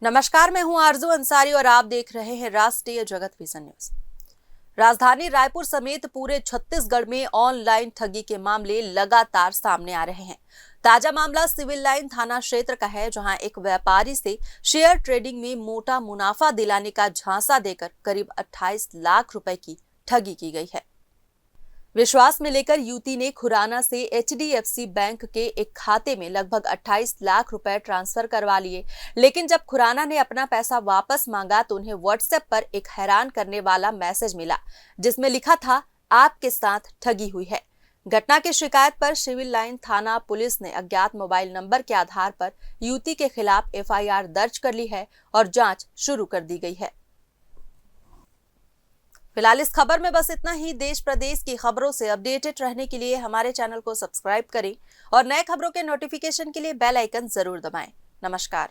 नमस्कार, मैं हूं आरजू अंसारी और आप देख रहे हैं राष्ट्रीय जगत विजन न्यूज। राजधानी रायपुर समेत पूरे छत्तीसगढ़ में ऑनलाइन ठगी के मामले लगातार सामने आ रहे हैं। ताजा मामला सिविल लाइन थाना क्षेत्र का है, जहां एक व्यापारी से शेयर ट्रेडिंग में मोटा मुनाफा दिलाने का झांसा देकर करीब 28 लाख रुपए की ठगी की गई है। विश्वास में लेकर युवती ने खुराना से HDFC बैंक के एक खाते में लगभग 28 लाख रुपए ट्रांसफर करवा लिए, लेकिन जब खुराना ने अपना पैसा वापस मांगा तो उन्हें व्हाट्सएप पर एक हैरान करने वाला मैसेज मिला, जिसमें लिखा था, आपके साथ ठगी हुई है। घटना की शिकायत पर सिविल लाइन थाना पुलिस ने अज्ञात मोबाइल नंबर के आधार पर युवती के खिलाफ FIR दर्ज कर ली है और जांच शुरू कर दी गई है। फिलहाल इस खबर में बस इतना ही। देश प्रदेश की खबरों से अपडेटेड रहने के लिए हमारे चैनल को सब्सक्राइब करें और नए खबरों के नोटिफिकेशन के लिए बेल आइकन जरूर दबाएं। नमस्कार।